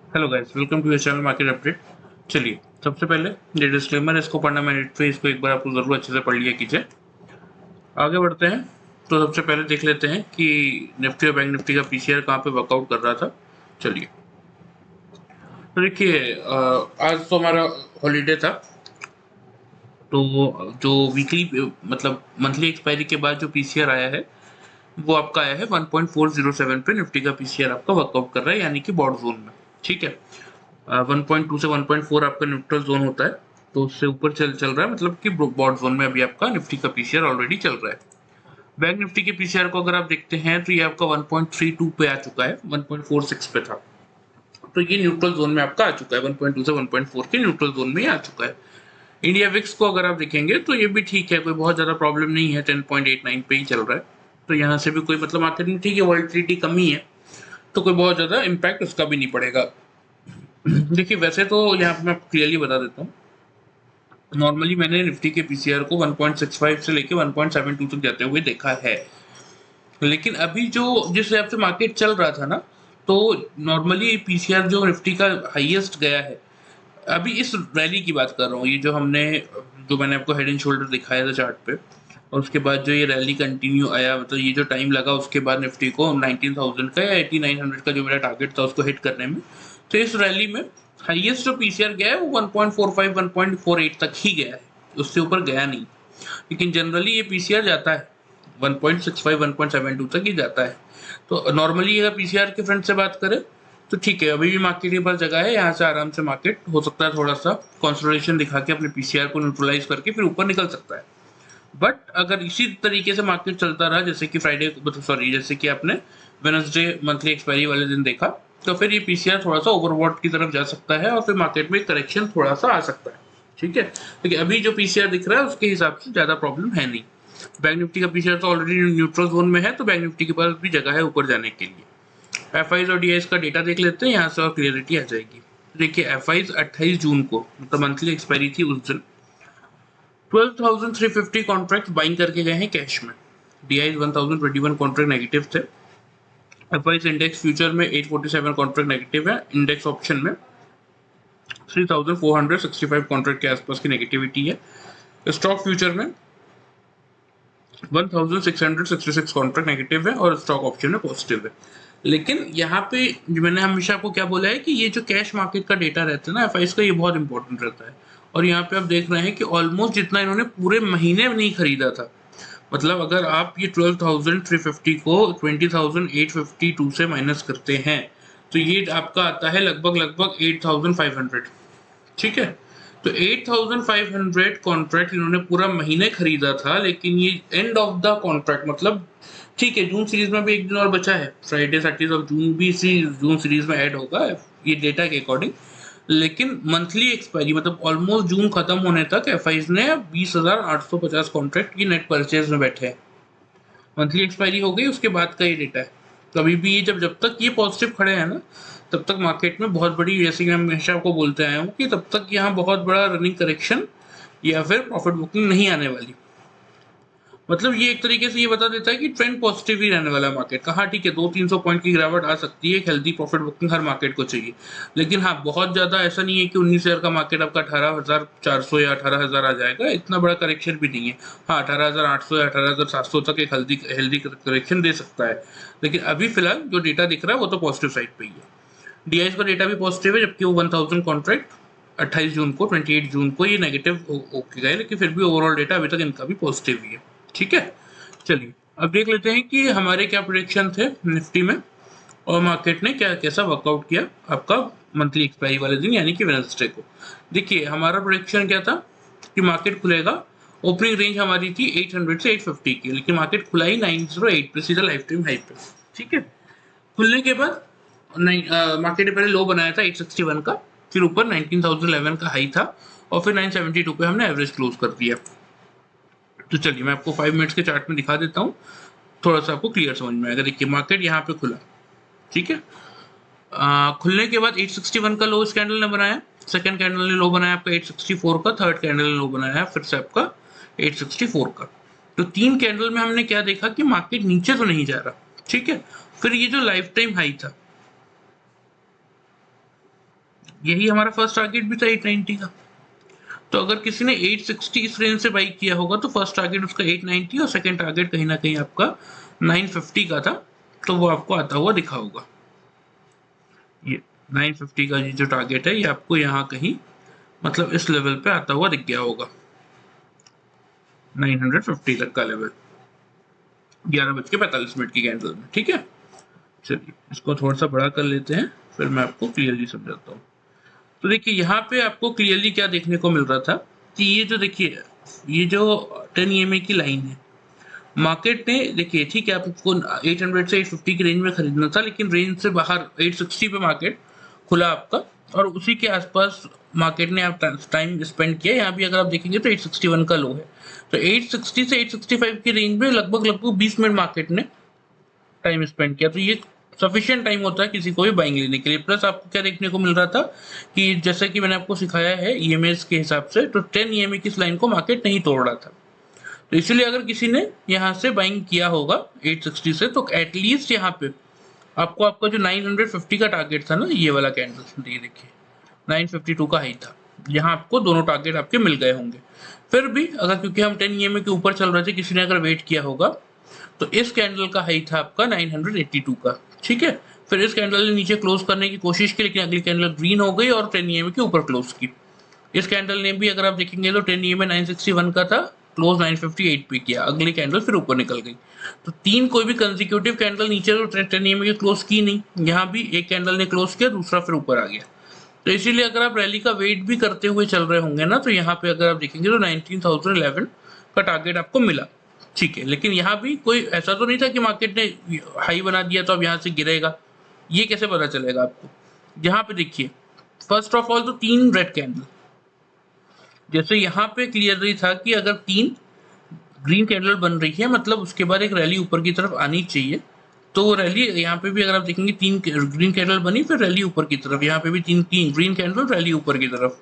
Hello guys, welcome to your channel market update. चलिए, सबसे पहले ये डिस्क्लेमर है, इसको पढ़ना मैंडेटरी है, इसको एक बार आप ज़रूर अच्छे से पढ़ लिया कीजिए। आगे बढ़ते हैं। तो सबसे पहले देख लेते हैं कि निफ्टी और बैंक निफ्टी का पीसीआर कहाँ पे वर्कआउट कर रहा था। चलिए, तो देखिए, आज तो हमारा हॉलीडे था। तो जो वीकली मतलब मंथली एक्सपायरी के बाद जो पीसीआर आया है वो आपका आया है 1.407 पे। निफ्टी का पीसीआर आपका वर्कआउट कर रहा है, यानी कि बॉर्ड जोन में। ठीक है। 1.2 से 1.4 आपका न्यूट्रल जोन होता है, तो उससे ऊपर चल रहा है, मतलब कि बॉर्ड जोन में अभी आपका निफ्टी का पीसीआर ऑलरेडी चल रहा है। बैंक निफ्टी के पीसीआर को अगर आप देखते हैं तो ये आपका 1.32 पे आ चुका है, 1.46 पे था। तो ये न्यूट्रल जोन में आपका आ चुका है, 1.2 से 1.4 के न्यूट्रल जोन में ही आ चुका है। इंडिया विक्स को अगर आप देखेंगे तो ये भी ठीक है, कोई बहुत ज़्यादा प्रॉब्लम नहीं है, 10.89 पे ही चल रहा है। तो यहाँ से भी कोई मतलब मार्केट में ठीक है, वॉलिटिलिटी कमी है, तो कोई बहुत ज़्यादा इम्पैक्ट उसका भी नहीं पड़ेगा। देखिए, वैसे तो यहाँ पे मैं आपको क्लियरली बता देता हूँ, नॉर्मली मैंने निफ्टी के पीसीआर को 1.65 से लेके 1.72 तक जाते हुए देखा है। लेकिन अभी जो जिस हिसाब से मार्केट चल रहा था ना, तो नॉर्मली पीसीआर जो निफ्टी का हाईएस्ट गया है, अभी इस रैली की बात कर रहा हूँ, ये जो मैंने आपको हेड एंड शोल्डर दिखाया था चार्ट पे, और उसके बाद जो ये रैली कंटिन्यू आया, मतलब ये जो टाइम लगा उसके बाद निफ्टी को 19,000 का या 8900 का जो मेरा टारगेट था उसको हिट करने में, तो इस रैली में हाईएस्ट जो पीसीआर गया है वो 1.45 1.48 तक ही गया है, उससे ऊपर गया नहीं। लेकिन जनरली ये पीसीआर जाता है 1.65 1.72 तक ही जाता है। तो नॉर्मली अगर पीसीआर के फ्रंट से बात करें तो ठीक है, अभी भी मार्केट के पास जगह है, यहाँ से आराम से मार्केट हो सकता है थोड़ा सा कंसोलिडेशन दिखा के अपने पीसीआर को न्यूट्रलाइज करके फिर ऊपर निकल सकता है। बट अगर इसी तरीके से मार्केट चलता रहा, जैसे कि फ्राइडे, सॉरी, जैसे कि आपने वेडनेसडे मंथली एक्सपायरी वाले दिन देखा, तो फिर ये पीसीआर थोड़ा सा ओवरबॉट की तरफ जा सकता है और फिर मार्केट में करेक्शन थोड़ा सा आ सकता है। ठीक है, लेकिन अभी जो पीसीआर दिख रहा है उसके हिसाब से ज़्यादा प्रॉब्लम है नहीं। बैंक निफ्टी का पीसीआर तो ऑलरेडी न्यूट्रल जोन में है, तो बैंक निफ्टी के पास भी जगह है ऊपर जाने के लिए। एफआईज और डीआईज का डेटा देख लेते हैं, यहाँ से और क्लियरिटी आ जाएगी। देखिए, एफआईज 28 जून को, मतलब मंथली एक्सपायरी थी उस दिन, 12,350 कॉन्ट्रैक्ट बाइंग करके गए हैं कैश में। डीआईज 1021 कॉन्ट्रैक्ट नेगेटिव थे। एफआईज इंडेक्स फ्यूचर में 847 कॉन्ट्रैक्ट नेगेटिव है। इंडेक्स ऑप्शन में 3,465 कॉन्ट्रैक्ट के आसपास की नेगेटिविटी है। स्टॉक फ्यूचर में 1,666 कॉन्ट्रैक्ट नेगेटिव है और स्टॉक ऑप्शन में पॉजिटिव है। लेकिन यहाँ पे मैंने हमेशा आपको क्या बोला है कि ये जो कैश मार्केट का डेटा रहता है ना एफआईज का, ये बहुत इंपॉर्टेंट रहता है। और यहाँ पे आप देख रहे हैं कि ऑलमोस्ट जितना इन्होंने पूरे महीने में नहीं खरीदा था, मतलब अगर आप ये 12,350 को 20,852 से माइनस करते हैं तो ये आपका आता है लगभग लगभग 8,500। ठीक है, तो 8,500 कॉन्ट्रैक्ट इन्होंने पूरा महीने खरीदा था, लेकिन ये एंड ऑफ द कॉन्ट्रैक्ट, मतलब ठीक है, जून सीरीज में भी एक दिन और बचा है, फ्राइडे 30 भी इसी जून सीरीज में ऐड होगा ये डेटा के अकॉर्डिंग। लेकिन मंथली एक्सपायरी मतलब ऑलमोस्ट जून खत्म होने तक एफआईज ने 20,850 कॉन्ट्रैक्ट की नेट परचेज में बैठे हैं। मंथली एक्सपायरी हो गई उसके बाद का ये डेटा है। कभी भी जब जब तक ये पॉजिटिव खड़े हैं ना, तब तक मार्केट में बहुत बड़ी, जैसे कि मैं हमेशा आपको बोलते आया हूँ कि तब तक यहाँ बहुत बड़ा रनिंग करेक्शन या फिर प्रॉफिट बुकिंग नहीं आने वाली। मतलब ये एक तरीके से ये बता देता है कि ट्रेंड पॉजिटिव ही रहने वाला है मार्केट का। हाँ ठीक है, 200-300 पॉइंट की गिरावट आ सकती है, एक हेल्दी प्रॉफिट बुकिंग हर मार्केट को चाहिए। लेकिन हाँ, बहुत ज़्यादा ऐसा नहीं है कि 19,000 का मार्केट आपका 18,400 या 18,000 आ जाएगा, इतना बड़ा करेक्शन भी नहीं है। हाँ, 18,800 या 18,700 तक एक हेल्दी हेल्दी करेक्शन दे सकता है। लेकिन अभी फिलहाल जो डेटा दिख रहा है वो तो पॉजिटिव साइड पे ही है। डीआईएस का डेटा भी पॉजिटिव है, जबकि वो 1,000 कॉन्ट्रैक्ट 28 जून को 28 जून को ये नेगेटिव होके गए, लेकिन फिर भी ओवरऑल डेटा अभी तक इनका भी पॉजिटिव ही है। ठीक है, चलिए अब देख लेते हैं कि हमारे क्या प्रोडिक्शन थे निफ्टी में और मार्केट ने क्या कैसा वर्कआउट किया आपका मंथली एक्सपायरी वाले दिन, यानी कि वेडनेसडे को। देखिए, हमारा प्रोडिक्शन क्या था कि मार्केट खुलेगा, ओपनिंग रेंज हमारी थी 800 से 850 की, लेकिन मार्केट खुला ही 908 पे, सीधा लाइफ टाइम हाई पे। ठीक है, खुलने के बाद नहीं, मार्केट ने पहले लो बनाया था 861 का, फिर ऊपर 19,011 का हाई था और फिर 972 पे हमने एवरेज क्लोज कर दिया। तो चलिए मैं आपको 5 मिनट्स के चार्ट में दिखा देता हूँ, थोड़ा सा आपको क्लियर समझ में आएगा। देखिए, मार्केट यहाँ पे खुला। ठीक है, खुलने के बाद 861 का लो इस कैंडल ने बनाया, सेकंड कैंडल ने लो बनाया आपका 864 का, थर्ड कैंडल ने लो बनाया फिर से आपका 864 का। तो तीन कैंडल में हमने क्या देखा कि मार्केट नीचे तो नहीं जा रहा। ठीक है, फिर ये जो लाइफ टाइम हाई था, यही हमारा फर्स्ट टारगेट भी था 890 का। तो अगर किसी ने 860 इस रेंज से बाई किया होगा तो फर्स्ट टारगेट उसका 890 और सेकंड टारगेट कहीं ना कहीं आपका 950 का था, तो वो आपको आता हुआ दिखा होगा। ये 950 का ये जो टारगेट है ये आपको यहाँ कहीं मतलब इस लेवल पे आता हुआ दिख गया होगा, 950 तक का लेवल 11:45 की कैंडल में। ठीक है, चलिए इसको थोड़ा सा बड़ा कर लेते हैं, फिर मैं आपको क्लियरली समझाता हूँ। तो देखिए यहाँ पे आपको क्लियरली क्या देखने को मिल रहा था कि ये जो देखिए ये जो 10 EMA की लाइन है, मार्केट ने देखिए ठीक है आपको 800 से 850 की रेंज में खरीदना था, लेकिन रेंज से बाहर 860 पे मार्केट खुला आपका, और उसी के आसपास मार्केट ने आप टाइम स्पेंड किया। यहाँ भी अगर आप देखेंगे तो 861 का लो है, तो 860 से 865 की रेंज में लगभग 20 मिनट मार्केट ने टाइम स्पेंड किया। तो ये सफिशिएंट टाइम होता है किसी को भी बाइंग लेने के लिए। प्लस आपको क्या देखने को मिल रहा था कि जैसे कि मैंने आपको सिखाया है ईएमएस के हिसाब से, तो 10 ईएमए की इस लाइन को मार्केट नहीं तोड़ रहा था, तो इसीलिए अगर किसी ने यहाँ से बाइंग किया होगा 860 से, तो एटलीस्ट यहाँ पे आपको आपका जो 950 का टारगेट था ना, ये वाला कैंडल ये देखिए 952 का हाई था, यहाँ आपको दोनों टारगेट आपके मिल गए होंगे। फिर भी अगर क्योंकि हम 10 ईएमए के ऊपर चल रहे थे, किसी ने अगर वेट किया होगा तो इस कैंडल का हाई था आपका 982 का। ठीक है, फिर इस कैंडल ने नीचे क्लोज करने की कोशिश की, लेकिन अगली कैंडल ग्रीन हो गई और 10 EMA के ऊपर क्लोज की। इस कैंडल ने भी अगर आप देखेंगे तो 10 EMA 961 का था, क्लोज 958 पे किया, अगली कैंडल फिर ऊपर निकल गई। तो तीन कोई भी कंसेक्यूटिव कैंडल नीचे तो 10 EMA के क्लोज की नहीं, यहाँ भी एक कैंडल ने क्लोज किया, दूसरा फिर ऊपर आ गया। तो इसीलिए अगर आप रैली का वेट भी करते हुए चल रहे होंगे ना, तो यहाँ पे अगर आप देखेंगे तो 19,011 का टारगेट आपको मिला। ठीक है, लेकिन यहाँ भी कोई ऐसा तो नहीं था कि मार्केट ने हाई बना दिया तो अब यहाँ से गिरेगा, ये कैसे पता चलेगा आपको। यहाँ पे देखिए फर्स्ट ऑफ ऑल तो 3 रेड कैंडल, जैसे यहाँ पे क्लियरली था कि अगर 3 ग्रीन कैंडल बन रही है मतलब उसके बाद एक रैली ऊपर की तरफ आनी चाहिए। तो वो रैली यहाँ पे भी अगर आप देखेंगे 3 ग्रीन कैंडल बनी, फिर रैली ऊपर की तरफ, यहाँ पे भी 3 ग्रीन कैंडल, रैली ऊपर की तरफ।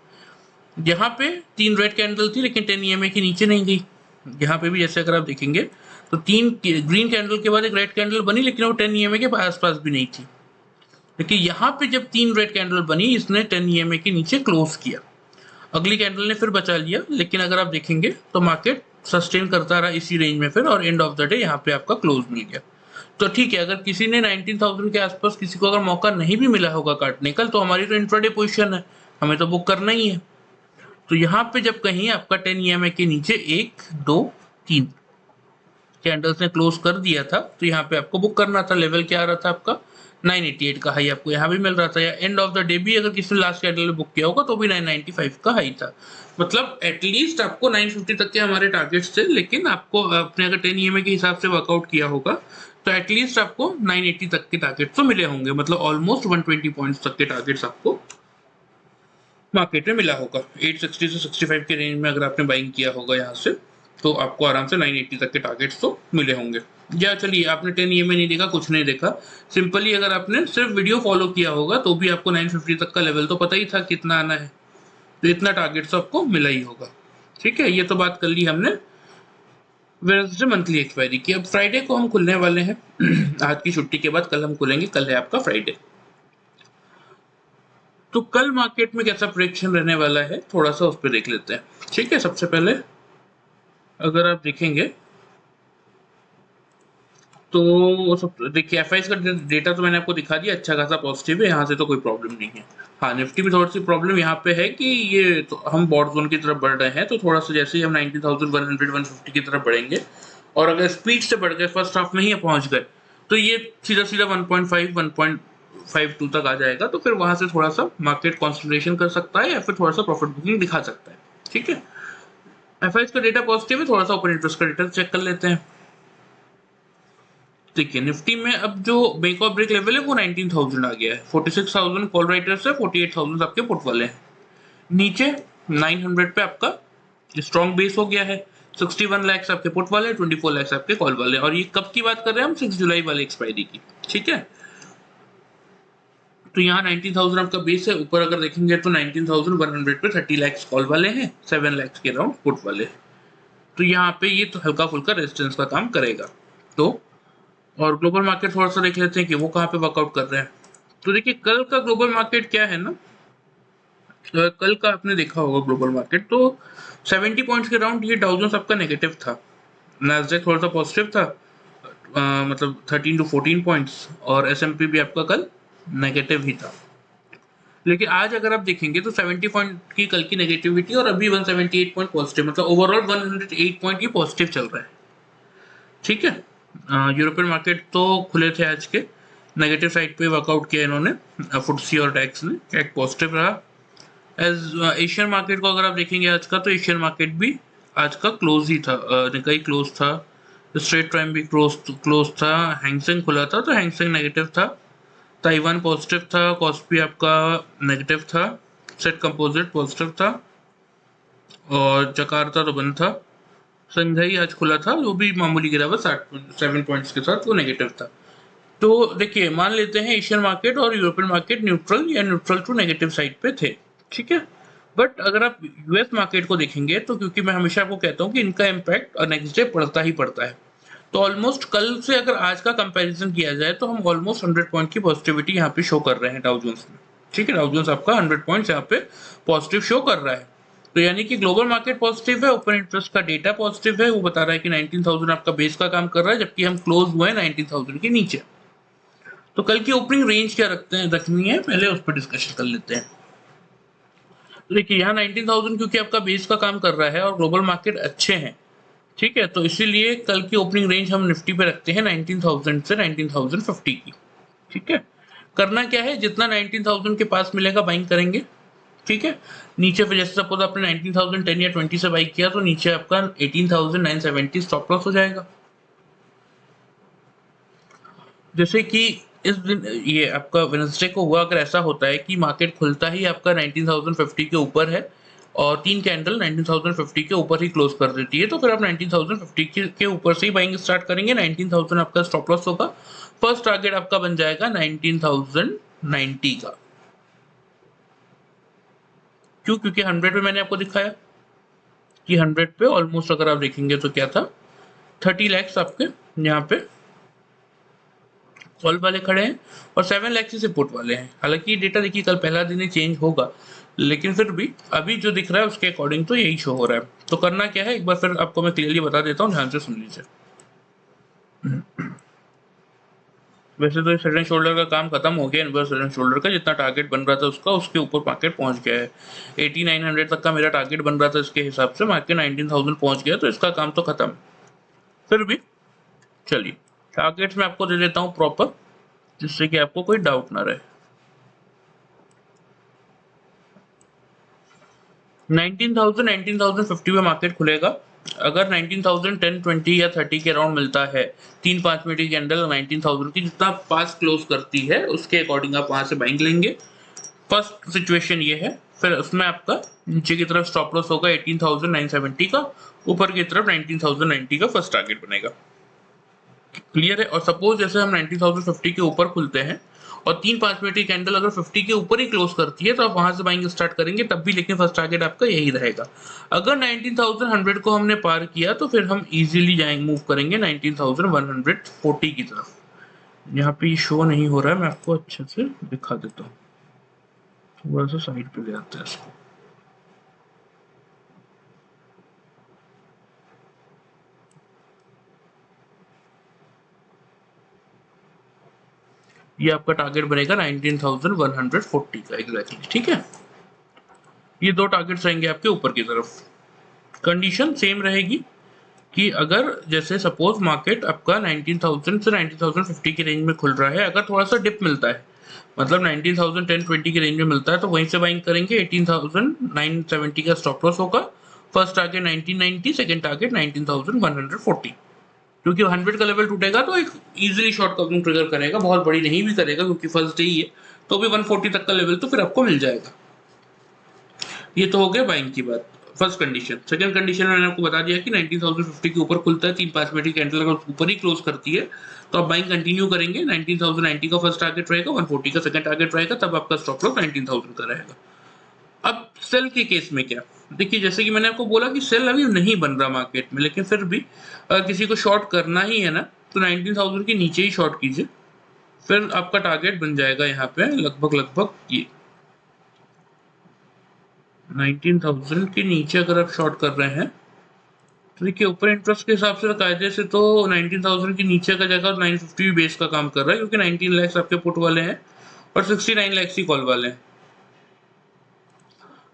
यहाँ पे 3 रेड कैंडल थी लेकिन 10 EMA के नीचे नहीं गई। यहाँ पे भी जैसे अगर आप देखेंगे तो 3 ग्रीन कैंडल के बाद एक रेड कैंडल बनी, लेकिन वो 10 EMA के आसपास भी नहीं थी। लेकिन यहाँ पे जब 3 रेड कैंडल बनी, इसने 10 EMA के नीचे क्लोज किया, अगली कैंडल ने फिर बचा लिया, लेकिन अगर आप देखेंगे तो मार्केट सस्टेन करता रहा इसी रेंज में फिर, और एंड ऑफ द डे यहाँ पे आपका क्लोज मिल गया। तो ठीक है, अगर किसी ने 19,000 के आसपास किसी को अगर मौका नहीं भी मिला होगा काटने का, तो हमारी तो इंट्राडे पोजीशन है, हमें तो बुक करना ही है। तो यहाँ पे जब कहीं आपका 10 EMA के नीचे 1 2 3 कैंडल्स ने क्लोज कर दिया था, तो यहाँ पे आपको बुक करना था। लेवल क्या आ रहा था आपका 988 का हाई आपको यहाँ भी मिल रहा था, या एंड ऑफ द डे भी अगर किसी ने लास्ट कैंडल में बुक किया होगा तो भी 995 का हाई था। मतलब एटलीस्ट आपको 950 तक के हमारे टारगेट्स थे, लेकिन आपको अपने अगर 10 EMA के हिसाब से वर्कआउट किया होगा तो एटलीस्ट आपको 980 तक के टारगेट्स तो मिले होंगे, मतलब ऑलमोस्ट 120 पॉइंट्स तक के टारगेट्स आपको मार्केट में मिला होगा। 860 से 65 के रेंज में अगर आपने बाइंग किया होगा यहाँ से, तो आपको आराम से 980 तक के टारगेट्स तो मिले होंगे। या चलिए आपने 10 EMA नहीं देखा, कुछ नहीं देखा, सिंपली अगर आपने सिर्फ वीडियो फॉलो किया होगा तो भी आपको 950 तक का लेवल तो पता ही था कितना आना है, तो इतना टारगेट्स आपको मिला ही होगा। ठीक है, ये तो बात कर ली हमने वेडनेसडे मंथली एक्सपायरी की। अब फ्राइडे को हम खुलने वाले हैं आज की छुट्टी के बाद कल हम खुलेंगे, कल है आपका फ्राइडे। तो कल मार्केट में कैसा प्रेडिक्शन रहने वाला है थोड़ा सा उस पर देख लेते हैं। ठीक है, सबसे पहले अगर आप देखेंगे तो सब देखिए एफआईएस का डेटा तो मैंने आपको दिखा दिया, अच्छा खासा पॉजिटिव है, यहाँ से तो कोई प्रॉब्लम नहीं है। हाँ, निफ्टी में थोड़ी सी प्रॉब्लम यहाँ पे है कि ये तो हम बॉट जोन की तरफ बढ़ रहे हैं, तो थोड़ा सा जैसे ही हम 19,100 150 की तरफ बढ़ेंगे और अगर स्पीड से बढ़ गए, फर्स्ट हाफ में ही पहुंच गए, तो ये सीधा सीधा 1.5 1.52 तक आ जाएगा, तो फिर वहां से थोड़ा सा मार्केट कॉन्सेंट्रेशन कर सकता है या फिर थोड़ा सा प्रॉफिट बुकिंग दिखा सकता है। ठीक है, एफआईएस का डेटा पॉजिटिव है, थोड़ा सा ओपन इंटरेस्ट का डेटा चेक कर लेते हैं। देखिए निफ्टी में अब जो मेक और ब्रेक लेवल है वो 19,000 आ गया है, 46,000 कॉल राइटर्स है, 48,000 आपके पुट वाले हैं। नीचे 900 पे आपका स्ट्रॉन्ग बेस हो गया है, 61 लाख आपके पुट वाले, 24 लाख आपके कॉल वाले, और ये कब की बात कर रहे हैं हम, 6 जुलाई वाले एक्सपायरी की। ठीक है, तो यहाँ 19,000 आपका बेस है, ऊपर अगर देखेंगे तो 19,100 पे 30 लाख कॉल वाले हैं, 7 लाख के अराउंड पुट वाले, तो यहाँ पे ये तो हल्का फुल्का रेजिस्टेंस का काम करेगा। तो और ग्लोबल मार्केट थोड़ा सा देख लेते हैं कि वो कहाँ पे वर्कआउट कर रहे हैं। तो देखिए कल का ग्लोबल मार्केट क्या है ना, कल का आपने देखा होगा ग्लोबल मार्केट तो 70 पॉइंट्स के राउंड ये डाउ जोन्स आपका नेगेटिव था, नैस्डैक थोड़ा सा पॉजिटिव था, मतलब 13 टू 14 पॉइंट्स, और एसएमपी भी आपका कल नेगेटिव ही था। लेकिन आज अगर आप देखेंगे तो 70 पॉइंट की कल की नेगेटिविटी और अभी 178 पॉइंट पॉजिटिव, मतलब ओवरऑल 108 पॉइंट की पॉजिटिव चल रहा है। ठीक है, यूरोपियन मार्केट तो खुले थे आज के, नेगेटिव साइड पे वर्कआउट किया इन्होंने, फुटसी और टैक्स ने, टैक पॉजिटिव रहा। एज एशियन मार्केट को अगर आप देखेंगे आज का, तो एशियन मार्केट भी आज का क्लोज ही था, निकाई क्लोज था, स्ट्रेट टाइम भी क्लोज था, हैंगसेंग खुला था तो हैंगसेंग नेगेटिव था, ताइवान पॉजिटिव था, कॉस्पी आपका नेगेटिव था, सेट कंपोजिट पॉजिटिव था, और जकार्ता तो बंद था। संघाई आज खुला था, वो भी मामूली गिरावट 7 पॉइंट्स के साथ, वो नेगेटिव था। तो देखिए, मान लेते हैं एशियन मार्केट और यूरोपियन मार्केट न्यूट्रल या न्यूट्रल टू नेगेटिव साइड पे थे। ठीक है, बट अगर आप यूएस मार्केट को देखेंगे तो, क्योंकि मैं हमेशा आपको कहता हूँ कि इनका इम्पैक्ट नेक्स्ट डे पड़ता ही पड़ता है, तो ऑलमोस्ट कल से अगर आज का कंपैरिजन किया जाए तो हम ऑलमोस्ट 100 पॉइंट की पॉजिटिविटी यहाँ पे शो कर रहे हैं डाउ जोन्स में। ठीक है, डाउ जोन्स आपका 100 पॉइंट्स यहाँ पे पॉजिटिव शो कर रहा है, तो यानी कि ग्लोबल मार्केट पॉजिटिव है, ओपन इंटरेस्ट का डेटा पॉजिटिव है, वो बता रहा है कि 19,000 आपका बेस का काम कर रहा है, जबकि हम क्लोज हुए हैं 19,000 के नीचे। तो कल की ओपनिंग रेंज क्या रखनी है, पहले उस पर डिस्कशन कर लेते हैं। तो देखिए, यहाँ 19,000 क्योंकि आपका बेस का काम कर रहा है और ग्लोबल मार्केट अच्छे हैं, ठीक है, तो इसीलिए कल की ओपनिंग रेंज हम निफ्टी पे रखते हैं 19,000 से 19,050 की। ठीक है, करना क्या है, जितना 19,000 के पास मिलेगा बाइंग करेंगे। ठीक है, नीचे पे जैसे सपोज आपने 19,010 या 20 से बाई किया तो नीचे आपका 18,970 स्टॉप लॉस हो जाएगा। जैसे कि इस दिन ये आपका वेडनेसडे को हुआ, अगर ऐसा होता है कि मार्केट खुलता ही आपका 19,050 के ऊपर है और 3 कैंडल 19,050 के ऊपर ही क्लोज कर देती है, तो फिर आप 19,050 के ऊपर से ही बाइंग स्टार्ट करेंगे, 19,000 आपका स्टॉप लॉस होगा, फर्स्ट टारगेट आपका बन जाएगा 19,090 का। क्यों? क्योंकि 100 पे मैंने आपको दिखाया कि 100 पे ऑलमोस्ट अगर आप देखेंगे तो क्या था, 30 लैक्स आपके यहाँ पे कॉल वाले खड़े हैं और 7 लाख से पुट वाले हैं। हालांकि ये डेटा देखिए कल पहला दिन ही चेंज होगा, लेकिन फिर भी अभी जो दिख रहा है उसके अकॉर्डिंग तो यही शो हो रहा है। तो करना क्या है, एक बार फिर आपको मैं क्लियरली बता देता हूँ, ध्यान से सुन लीजिए। वैसे तो हेड एंड शोल्डर का काम खत्म हो गया, इनवर्स हेड एंड शोल्डर का जितना टारगेट बन रहा था उसका, उसके ऊपर मार्केट पहुंच गया है। 8900 तक का मेरा टारगेट बन रहा था, इसके हिसाब से मार्केट 19,000 पहुंच गया, तो इसका काम तो खत्म। फिर भी चलिए टारगेट्स मैं आपको दे देता हूँ प्रॉपर, जिससे कि आपको कोई डाउट ना रहे। 19,000 19,050 पे मार्केट खुलेगा। अगर 19,010 20 या 30 के अराउंड मिलता है, 3-5 मिनट की कैंडल 19,000 की जितना पास क्लोज करती है उसके अकॉर्डिंग आप वहां से बाइंग लेंगे। फर्स्ट सिचुएशन ये है, फिर उसमें आपका नीचे की तरफ स्टॉप लॉस होगा 18,970 का, ऊपर की तरफ 19,090 का फर्स्ट टारगेट बनेगा। क्लियर है? और सपोज जैसे हम 19,050 के ऊपर खुलते हैं और 3-5 मिनट की कैंडल अगर 50 के ऊपर ही क्लोज करती है, तो आप वहां से बाइंग स्टार्ट करेंगे तब भी, लेकिन फर्स्ट टारगेट आपका यही रहेगा। अगर 19,100 को हमने पार किया तो फिर हम इजीली जाएंगे, मूव करेंगे 19,140 की तरफ। यहाँ पे ये शो नहीं हो रहा है, मैं आपको अच्छे से दिखा देता हूँ, थोड़ा सा साइड पे ले आते हैं इसको। ये आपका टारगेट बनेगा 19,140 का एग्जैक्टली। ठीक है, ये दो टारगेट्स रहेंगे आपके ऊपर की तरफ। कंडीशन सेम रहेगी कि अगर जैसे सपोज मार्केट आपका 19,000 से 19,050 की रेंज में खुल रहा है, अगर थोड़ा सा डिप मिलता है, मतलब 19,010-20 की रेंज में मिलता है, तो वहीं से बाइंग करेंगे। 18,970 का स्टॉप लॉस होगा, फर्स्ट टारगेट 1990, सेकंड टारगेट 19,140। क्योंकि 100 का लेवल टूटेगा तो एक इजीली शॉर्ट कवरिंग ट्रिगर करेगा, बहुत बड़ी नहीं भी करेगा क्योंकि फर्स्ट डे ही है, तो भी 140 तक का लेवल तो फिर आपको मिल जाएगा। ये तो हो गया बाइंग की बात, फर्स्ट कंडीशन। सेकंड कंडीशन मैंने आपको बता दिया कि 19,050 के ऊपर खुलता है, 3-5 मिनट की कैंडल अगर ऊपर ही क्लोज करती है तो आप बाइंग कंटिन्यू करेंगे। 19,090 का फर्स्ट टारगेट रहेगा, 140 का सेकंड टारगेट रहेगा, तब आपका स्टॉप लॉस 19,000 का रहेगा। अब सेल के केस में क्या, देखिए जैसे कि मैंने आपको बोला कि सेल अभी नहीं बन रहा मार्केट में, लेकिन फिर भी अगर किसी को शॉर्ट करना ही है ना, तो 19,000 के नीचे ही शॉर्ट कीजिए, फिर आपका टारगेट बन जाएगा यहाँ पे लगभग लगभग ये 19,000 के नीचे अगर आप शॉर्ट कर रहे हैं तो देखिए ओपन इंटरेस्ट के हिसाब से कायदे से तो 19,000 के नीचे का जाएगा, 950 भी बेस का काम कर रहा है क्योंकि 19 लाख आपके पुट वाले हैं और 69 लाख ही कॉल वाले हैं।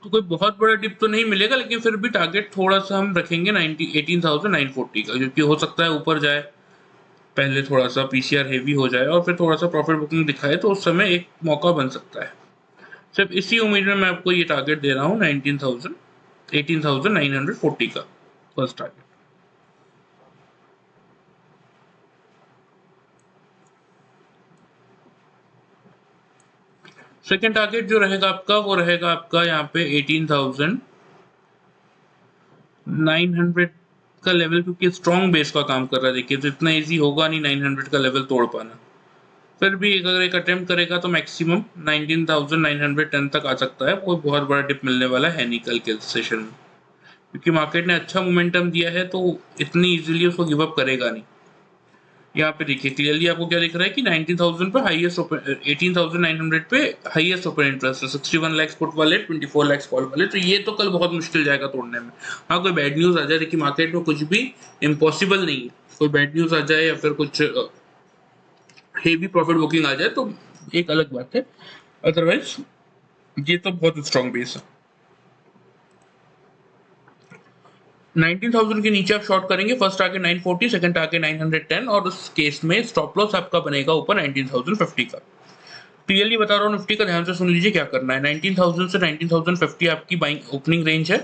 तो कोई बहुत बड़ा डिप तो नहीं मिलेगा, लेकिन फिर भी टारगेट थोड़ा सा हम रखेंगे 18,940 का, क्योंकि हो सकता है ऊपर जाए, पहले थोड़ा सा पीसीआर हेवी हो जाए और फिर थोड़ा सा प्रॉफिट बुकिंग दिखाए तो उस समय एक मौका बन सकता है। सिर्फ इसी उम्मीद में मैं आपको ये टारगेट दे रहा हूँ 18,940 का फर्स्ट टारगेट। सेकेंड टारगेट जो रहेगा आपका वो रहेगा आपका यहाँ पे 18,900 का लेवल, क्योंकि स्ट्रॉन्ग बेस का काम कर रहा है। देखिए तो इतना इजी होगा नहीं 900 का लेवल तोड़ पाना, फिर भी अगर एक अटेम्प्ट करेगा तो मैक्सिमम 19,910 तक आ सकता है। कोई बहुत बड़ा डिप मिलने वाला है नहीं कल के सेशन में, क्योंकि मार्केट ने अच्छा मोमेंटम दिया है तो इतनी इजीली उसको गिव अप करेगा नहीं। यहाँ पे देखिए क्लियरली आपको क्या दिख रहा है कि 19,000 पे हाईएस्ट ओपन, 18,900 पे हाईएस्ट ओपन इंटरेस्ट है, 61 लाख पुट वाले, 24 लाख कॉल वाले। तो ये तो कल बहुत मुश्किल जाएगा तोड़ने में। हाँ कोई बैड न्यूज आ जाए, देखिए मार्केट में कुछ भी इम्पॉसिबल नहीं है, कोई बैड न्यूज आ जाए या फिर कुछ हेवी प्रॉफिट बुकिंग आ जाए तो एक अलग बात है, अदरवाइज ये तो बहुत स्ट्रॉन्ग बेस है। 19,000 के नीचे आप शॉर्ट करेंगे, फर्स्ट टारगेट 940, सेकंड टारगेट 910 और उस केस में स्टॉप लॉस आपका बनेगा ऊपर 19,050 का। क्लियरली बता रहा हूँ, निफ्टी का ध्यान से सुन लीजिए क्या करना है। 19,000 से 19,050 आपकी बाइंग ओपनिंग रेंज है।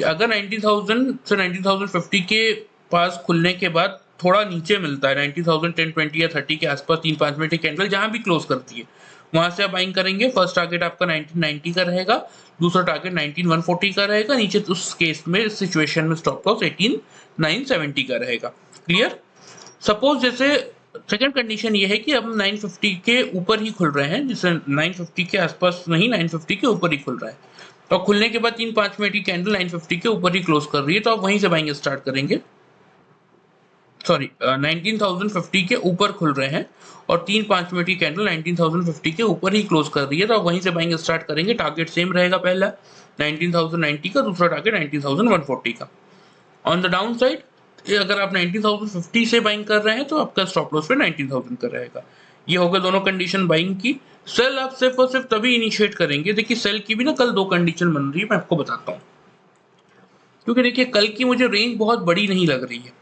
अगर 19,000 से 19,050 के पास खुलने के बाद थोड़ा नीचे मिलता है 19,010, 20 या 30 के आसपास 3-5 मिनट की कैंडल जहां भी क्लोज करती है, वहां से आप बाइंग करेंगे। फर्स्ट टारगेट आपका 1990 का रहेगा, दूसरा टारगेट 19,140 का रहेगा, नीचे तो उस केस में सिचुएशन में स्टॉप लॉस 18,970 का रहेगा। क्लियर। सपोज जैसे सेकंड कंडीशन ये है कि अब 950 के ऊपर ही खुल रहे हैं, जैसे 950 के आसपास नहीं, 950 के ऊपर ही खुल रहा है, तो खुलने के बाद 3-5 मिनट की कैंडल 950 के ऊपर ही क्लोज कर रही है, तो आप वहीं से बाइंग स्टार्ट करेंगे। सॉरी 19,050 के ऊपर खुल रहे हैं और 3-5 मिनट की कैंडल 19,050 के ऊपर ही क्लोज कर रही है, तो आप वहीं से बाइंग स्टार्ट करेंगे। टारगेट सेम रहेगा, पहला 19,090 का, दूसरा टारगेट 19,140 का। ऑन द डाउन साइड अगर आप 19,050 से बाइंग कर रहे हैं तो आपका स्टॉप लॉस पे 19,000 का रहेगा। ये हो गया दोनों कंडीशन बाइंग की। सेल आप सिर्फ और सिर्फ तभी इनिशिएट करेंगे, देखिए सेल की भी ना कल दो कंडीशन बन रही है, मैं आपको बताता हूँ। क्योंकि देखिए कल की मुझे रेंज बहुत बड़ी नहीं लग रही है।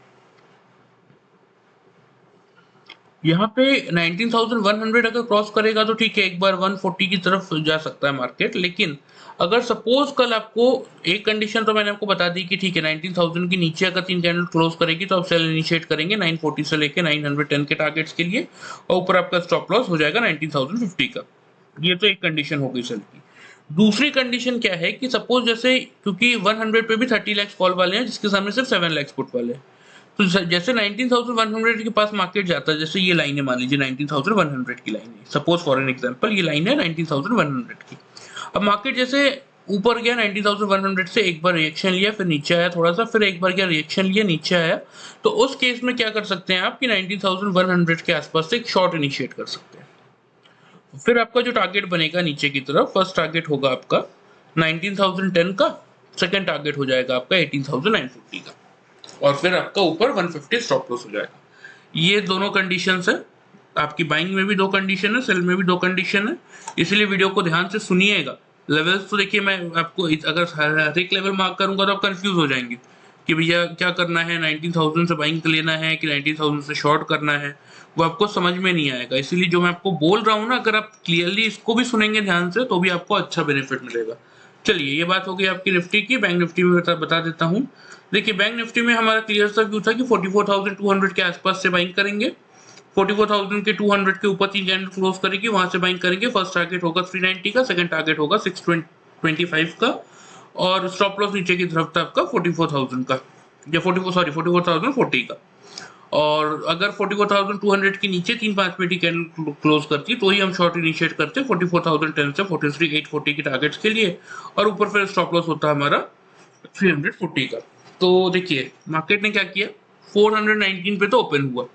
यहाँ पे 19,100 अगर क्रॉस करेगा तो ठीक है, एक बार 140 की तरफ जा सकता है मार्केट। लेकिन अगर सपोज कल आपको एक कंडीशन तो मैंने आपको बता दी कि ठीक है 19,000 के नीचे अगर 3 कैंडल क्लोज करेगी तो आप सेल इनिशिएट करेंगे 940 से लेके 910 के टारगेट्स के लिए, और ऊपर आपका स्टॉप लॉस हो जाएगा 19,050 का। ये तो एक कंडीशन हो गई सेल की। दूसरी कंडीशन क्या है कि सपोज जैसे, क्योंकि 100 पे भी 30 लाख कॉल वाले हैं जिसके सामने सिर्फ 7 लाख पुट वाले हैं, तो जैसे 19,100 के पास मार्केट जाता है, जैसे ये लाइन है, मान लीजिए 19,100 की लाइन है, सपोज फॉर एन एग्जांपल ये लाइन है 19,100 की। अब मार्केट जैसे ऊपर गया 19,100 से, एक बार रिएक्शन लिया, फिर नीचे आया थोड़ा सा, फिर एक बार गया रिएक्शन लिया, नीचे आया, तो उस केस में क्या कर सकते हैं आप कि 19,100 के आसपास से एक शॉर्ट इनिशिएट कर सकते हैं। फिर आपका जो टारगेट बनेगा नीचे की तरफ, फर्स्ट टारगेट होगा आपका 19,010 का, सेकंड टारगेट हो जाएगा आपका 18,950 का, और फिर आपका ऊपर 150 स्टॉप लॉस हो जाएगा। ये दोनों कंडीशंस है। आपकी बाइंग में भी दो कंडीशन है, सेल में भी दो कंडीशन है, इसलिए वीडियो को ध्यान से सुनिएगा। लेवल्स तो देखिए मैं आपको अगर हर एक लेवल मार्क करूंगा तो आप कंफ्यूज हो जाएंगे कि भैया क्या करना है, 19,000 से बाइंग लेना है कि 19,000 से शॉर्ट करना है, वो आपको समझ में नहीं आएगा। इसीलिए जो मैं आपको बोल रहा हूँ ना, अगर आप क्लियरली इसको भी सुनेंगे ध्यान से तो भी आपको अच्छा बेनिफिट मिलेगा। चलिए ये बात हो गई आपकी निफ्टी की। बैंक निफ्टी में बता देता हूँ। देखिए बैंक निफ्टी में हमारा क्लियर सा व्यू था कि 44,200 के आसपास से बाइंग करेंगे, 44,000 के 200 के ऊपर 3 कैंडल क्लोज करेगी, वहां से बाइंग करेंगे। फर्स्ट टारगेट होगा 390 का, सेकंड टारगेट होगा 625 का, और स्टॉप लॉस नीचे की तरफ था आपका 44,000 का, या 44,040 का। और अगर 44,200 के नीचे 3-5 मिनट की कैंडल क्लोज करती तो ही हम शॉर्ट इनिशिएट करते 44,010 से 43,840 के टारगेट्स के लिए, और ऊपर फिर स्टॉप लॉस होता हमारा 340 का। तो देखिए मार्केट ने क्या किया, 419 पे तो ओपन हुआ,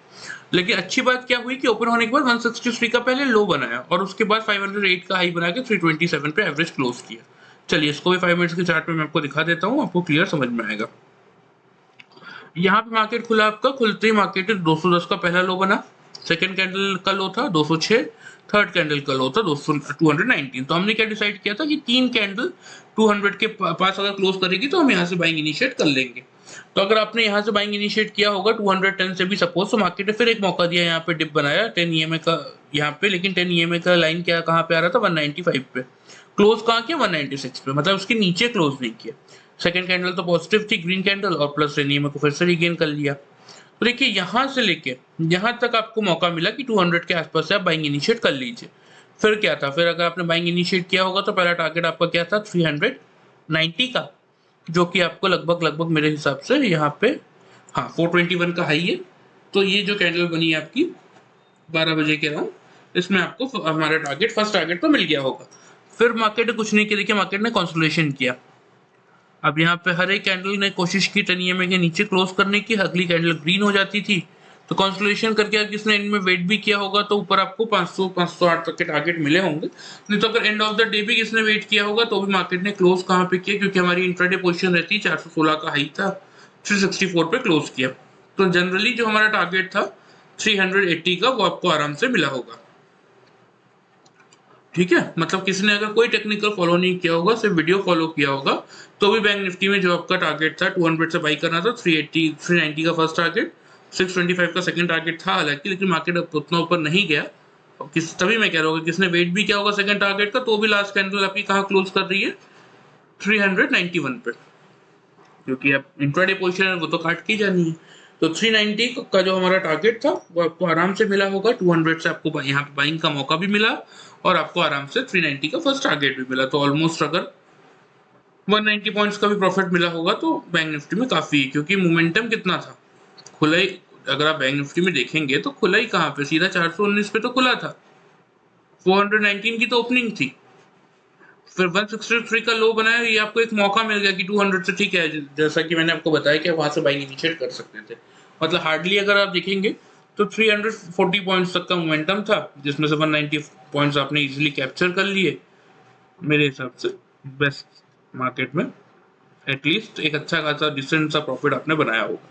लेकिन अच्छी बात क्या हुई कि ओपन होने के बाद 163 का पहले लो बनाया और उसके बाद 508 का हाई बना के 327 पे एवरेज क्लोज किया। चलिए इसको भी 5 मिनट्स के चार्ट में मैं आपको दिखा देता हूँ, आपको क्लियर समझ में आएगा। यहाँ पे मार्केट खुला, आपका खुलते ही मार्केट 210 का पहला लो बना, सेकंड कैंडल का लो था 206, थर्ड कैंडल का लो था 219। तो हमने क्या डिसाइड किया था कि 3 कैंडल 200 के पास अगर क्लोज करेगी तो हम यहाँ से बाइंग इनिशिएट कर लेंगे। तो अगर आपने यहाँ से बाइंग इनिशिएट किया होगा 210 से भी सपोज, तो मार्केट ने फिर एक मौका दिया, यहाँ पे डिप बनाया 10 EMA का यहाँ पे, लेकिन 10 EMA का लाइन क्या कहाँ पे आ रहा था 195 पे, क्लोज कहाँ किया 196 पे, मतलब उसके नीचे क्लोज नहीं किया। सेकंड कैंडल तो पॉजिटिव थी ग्रीन कैंडल, और प्लस 10 EMA को फिर से रिगेन कर लिया। तो देखिए यहाँ से लेके यहाँ तक आपको मौका मिला कि 200 के आसपास से आप बाइंग इनिशिएट कर लीजिए। फिर क्या था, फिर अगर आपने बाइंग इनिशिएट किया होगा तो पहला टारगेट आपका क्या था 390 का, जो कि आपको लगभग मेरे हिसाब से यहाँ पे हाँ 421 का हाई है। तो ये जो कैंडल बनी है आपकी 12 बजे के अराउंड, इसमें आपको हमारा टारगेट फर्स्ट टारगेट तो मिल गया होगा। फिर मार्केट ने कुछ नहीं किया, देखिए मार्केट ने कंसोलिडेशन किया। अब यहाँ पे हर एक कैंडल ने कोशिश की 10 EMA के नीचे क्लोज करने की, अगली कैंडल ग्रीन हो जाती थी, तो कंसोलिडेशन करके अगर किसने एंड में वेट भी किया होगा तो ऊपर आपको 500-508 तक के टारगेट मिले होंगे। नहीं तो अगर एंड ऑफ द डे भी किसने वेट किया होगा तो भी मार्केट ने क्लोज कहाँ पे किया, क्योंकि हमारी इंट्राडे पोजीशन रहती है 416 का हाई था, 364 पे क्लोज किया। तो जनरली जो हमारा टारगेट था 380 का, वो आपको आराम से मिला होगा। ठीक है, मतलब किसी ने अगर कोई टेक्निकल फॉलो नहीं किया होगा, सिर्फ वीडियो फॉलो किया होगा, तो भी बैंक निफ्टी में जो आपका टारगेट था 200 से बाई करना था, 380 390 का फर्स्ट टारगेट, 625 का सेकंड टारगेट था हालांकि, लेकिन मार्केट उतना ऊपर नहीं गया। तभी मैं कह रहा हूँ किसने वेट भी किया होगा सेकंड टारगेट का, तो भी लास्ट कैंडल आपकी कहाँ क्लोज कर रही है 391 पे, क्योंकि अब इंट्राडे पोजीशन है वो तो काट की जानी है। तो 390 का जो हमारा टारगेट था वो आपको आराम से मिला होगा, 200 से आपको यहाँ पे बाइंग का मौका भी मिला, और आपको आराम से 390 का फर्स्ट टारगेट भी मिला। तो ऑलमोस्ट अगर 190 पॉइंट्स का भी प्रॉफिट मिला होगा तो बैंक निफ्टी में काफी है, क्योंकि मोमेंटम कितना था, खुला ही अगर आप बैंक निफ्टी में देखेंगे तो खुला ही कहाँ पे, सीधा 419 पे तो खुला था, 419 की तो ओपनिंग थी, फिर 163 का लो बनाया, ये आपको एक मौका मिल गया कि 200 से ठीक है, जैसा कि मैंने आपको बताया कि वहां से बाइंग इनिशिएट कर सकते थे। मतलब हार्डली अगर आप देखेंगे तो 340 पॉइंट्स तक का मोमेंटम था, जिसमें से 190 पॉइंट्स आपने इजीली कैप्चर कर लिए, मेरे हिसाब से बेस्ट मार्केट में एटलीस्ट एक अच्छा खासा डिसेंट सा प्रॉफिट आपने बनाया होगा।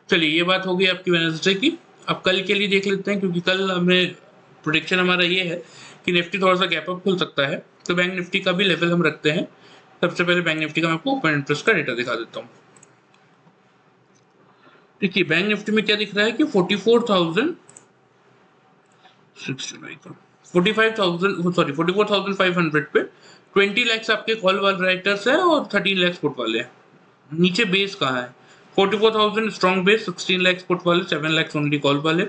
चलिए ये बात हो गई आपकी वेडनेसडे की। अब कल के लिए देख लेते हैं, क्योंकि कल हमें प्रोडिक्शन हमारा ये है कि निफ्टी थोड़ा सा गैप अप खुल सकता है, तो बैंक निफ्टी का भी लेवल हम रखते हैं। सबसे पहले बैंक निफ्टी का मैं आपको ओपन इंटरेस्ट का डेटा दिखा देता हूँ। देखिए बैंक निफ्टी में क्या दिख रहा है कि 44,500 पे 20 लैक्स आपके कॉल वाले राइटर्स है और 13 लैक्स पुट वाले हैं। नीचे बेस कहाँ है, 44,000 स्ट्रॉन्ग बेस, 16 लैक्स पुट वाले, 7 लैक्स ओनली कॉल वाले।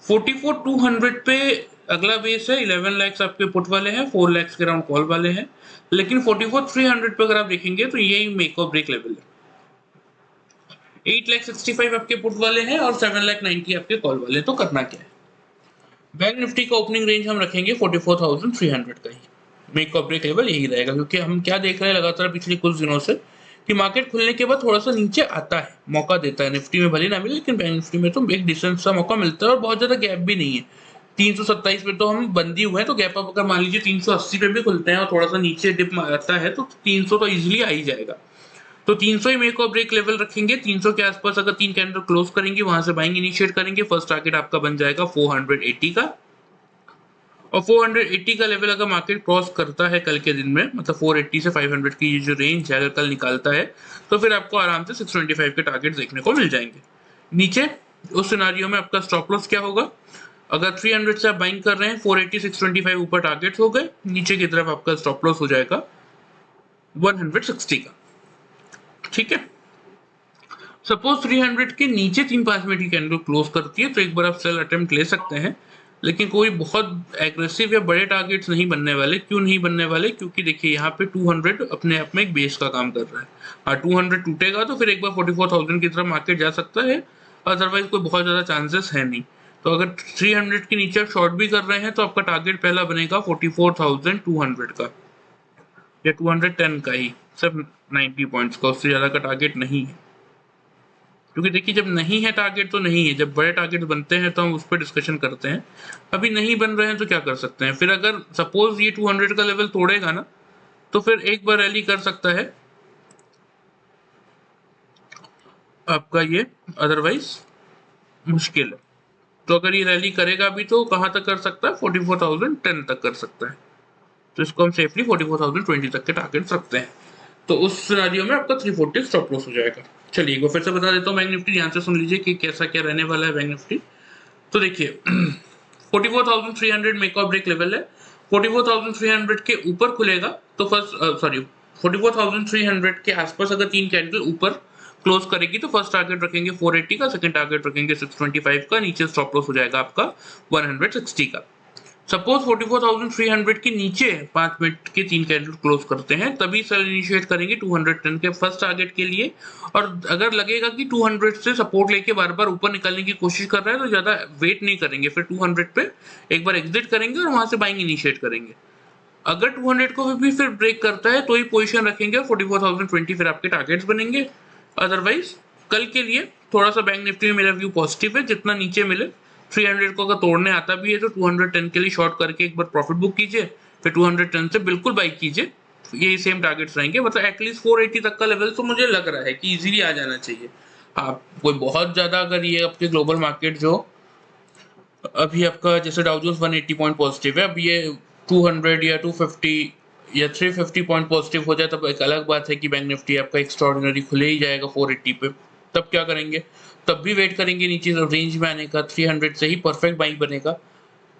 44,200 पे अगला बेस है, 11 लैक्स आपके पुट वाले हैं, 4 लैक्स के अराउंड कॉल वाले हैं। लेकिन 44,300 पे अगर आप देखेंगे तो यही मेक और ब्रेक लेवल है, 8,65,000 आपके पुट वाले हैं और 7,90,000 आपके कॉल वाले। तो करना क्या है, बैंक निफ्टी का ओपनिंग रेंज हम रखेंगे 44,300 का ही, मेक और ब्रेक लेवल यही रहेगा, क्योंकि हम क्या देख रहे हैं लगातार पिछले कुछ दिनों से कि मार्केट खुलने के बाद थोड़ा सा नीचे आता है, मौका देता है, निफ्टी में भले ना मिले लेकिन बैंक निफ्टी में तो एक डिसेंट सा मौका मिलता है, और बहुत ज्यादा गैप भी नहीं है। 327 पे तो हम बंदी हुए हैं, तो गैप अप अगर मान लीजिए 380 पे भी खुलते हैं और थोड़ा सा नीचे डिप आता है तो 300 तो इजिली आ ही जाएगा। तो 300 ही मेक और ब्रेक लेवल रखेंगे, 300 के आसपास अगर 3 कैंडल क्लोज करेंगे वहां से बाइंग इनिशिएट करेंगे, फर्स्ट टारगेट आपका बन जाएगा 480 का, और 480 का लेवल अगर मार्केट क्रॉस करता है कल के दिन में, मतलब 480 से 500 की ये जो रेंज है अगर कल निकालता है, तो फिर आपको आराम से 625 के टारगेट देखने को मिल जाएंगे। नीचे उस सिनारियो में आपका स्टॉप लॉस क्या होगा, अगर 300 से आप बाइंग कर रहे हैं 480 625 ऊपर टारगेट हो गए, नीचे की तरफ आपका स्टॉप लॉस हो जाएगा 160 का। ठीक है, सपोज 300 के नीचे 3-5 मिनट की कैंडल क्लोज करती है तो एक बार आप सेल अटेम्प्ट ले सकते हैं, लेकिन कोई बहुत एग्रेसिव या बड़े टारगेट्स नहीं बनने वाले। क्यों नहीं बनने वाले, क्योंकि देखिए यहाँ पे 200 अपने आप में एक बेस का काम कर रहा है, और 200 टूटेगा तो फिर एक बार 44,000 की तरफ मार्केट जा सकता है, अदरवाइज कोई बहुत ज्यादा चांसेस है नहीं। तो अगर 300 के नीचे आप शॉर्ट भी कर रहे हैं तो आपका टारगेट पहला बनेगा 44,200 का या 210 का ही, सिर्फ 90 पॉइंट्स का, उससे ज्यादा का टारगेट नहीं है। क्योंकि देखिए जब नहीं है टारगेट तो नहीं है, जब बड़े टारगेट बनते हैं तो हम उस पर डिस्कशन करते हैं, अभी नहीं बन रहे हैं तो क्या कर सकते हैं। फिर अगर सपोज ये 200 का लेवल तोड़ेगा ना, तो फिर एक बार रैली कर सकता है आपका ये, अदरवाइज मुश्किल है। तो अगर ये रैली करेगा भी तो कहाँ तक कर सकता है, 44,010 तक कर सकता है। तो इसको हम सेफली 44,020 तक के टारगेट रखते हैं। तो उस सिनेरियो में आपका 340 स्टॉप लॉस हो जाएगा। चलिए एक बार फिर से बता देता हूँ बैंक निफ्टी, ध्यान से सुन लीजिए कि कैसा क्या रहने वाला है बैंक निफ्टी। तो देखिए 44,300 मेक और ब्रेक लेवल है। 44,300 के ऊपर खुलेगा तो फर्स्ट 44,300 के आसपास अगर 3 कैंडल ऊपर क्लोज करेगी तो फर्स्ट टारगेट रखेंगे 480 का, सेकंड टारगेट रखेंगे 625 का, नीचे स्टॉप लॉस हो जाएगा आपका 160 का। सपोज 44,300 के नीचे 5 मिनट के 3 कैंडल क्लोज करते हैं, तभी सेल इनिशिएट करेंगे 210 के फर्स्ट टारगेट के लिए। और अगर लगेगा कि 200 से सपोर्ट लेके बार बार ऊपर निकलने की कोशिश कर रहा है तो ज्यादा वेट नहीं करेंगे, फिर 200 पे एक बार एग्जिट करेंगे और वहां से बाइंग इनिशिएट करेंगे। अगर 200 को भी फिर ब्रेक करता है तो ही पोजीशन रखेंगे और 44,020 फिर आपके टारगेट्स बनेंगे। अदरवाइज कल के लिए थोड़ा सा बैंक निफ्टी में मेरा व्यू पॉजिटिव है, जितना नीचे मिले 300 को अगर तोड़ने आता भी है तो 210 के लिए शॉर्ट करके एक बार प्रॉफिट बुक कीजिए, फिर 210 से बिल्कुल बाई कीजिए। यही सेम टारगेट्स रहेंगे, मतलब एटलीस्ट 480 तक का लेवल तो मुझे लग रहा है कि इजीली आ जाना चाहिए। हाँ, कोई बहुत ज्यादा अगर ये आपके ग्लोबल मार्केट जो अभी आपका जैसे डाउ जोन्स 180 पॉइंट पॉजिटिव है, अब ये 200 या 250 या 350 पॉइंट पॉजिटिव हो जाए तब एक अलग बात है कि बैंक निफ्टी आपका एक्स्ट्राऑर्डिनरी खुले ही जाएगा 480 पे। तब क्या करेंगे, तब भी वेट करेंगे नीचे रेंज में आने का, 300 से ही परफेक्ट बाइंग बनेगा,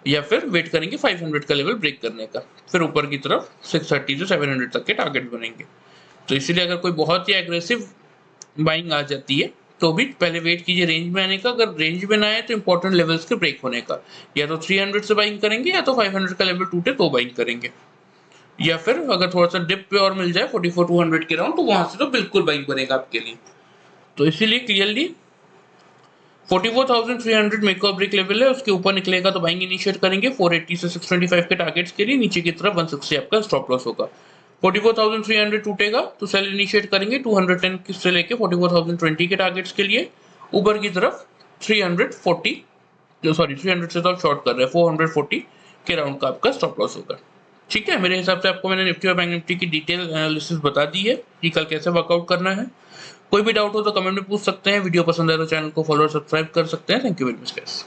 या फिर वेट करेंगे 500 का लेवल ब्रेक करने का, फिर ऊपर की तरफ 630 से 700 तक के टारगेट बनेंगे। तो इसीलिए अगर कोई बहुत ही एग्रेसिव बाइंग आ जाती है तो भी पहले वेट कीजिए रेंज में आने का, अगर रेंज में ना आए तो इंपॉर्टेंट लेवल्स के ब्रेक होने का, या तो 300 से बाइंग करेंगे या तो 500 का लेवल टूटे तो बाइंग करेंगे, या फिर अगर थोड़ा सा डिप पे और मिल जाए 44,200 के राउंड तो वहां से तो बिल्कुल बाइंग बनेगा आपके लिए। तो इसीलिए क्लियरली 44,300 मेक और ब्रेक लेवल है, उसके ऊपर निकलेगा तो बाइंग इनिशिएट करेंगे 480 से 625 के टारगेट्स के लिए, नीचे की तरफ 160 आपका स्टॉप लॉस होगा। 44,300 टूटेगा तो सेल इनिशिएट करेंगे 210 से लेके 44,020 के टारगेट्स के लिए, ऊपर की तरफ 340 जो सॉरी 300 से तो आप शॉर्ट कर रहे हैं 440 के राउंड का आपका स्टॉप लॉस होगा। ठीक है, मेरे हिसाब से आपको मैंने निफ्टी और बैंक निफ्टी की डिटेल एनालिसिस बता दी है कि कल कैसे वर्कआउट करना है। कोई भी डाउट हो तो कमेंट में पूछ सकते हैं, वीडियो पसंद आए तो चैनल को फॉलो और सब्सक्राइब कर सकते हैं। Thank you very much guys.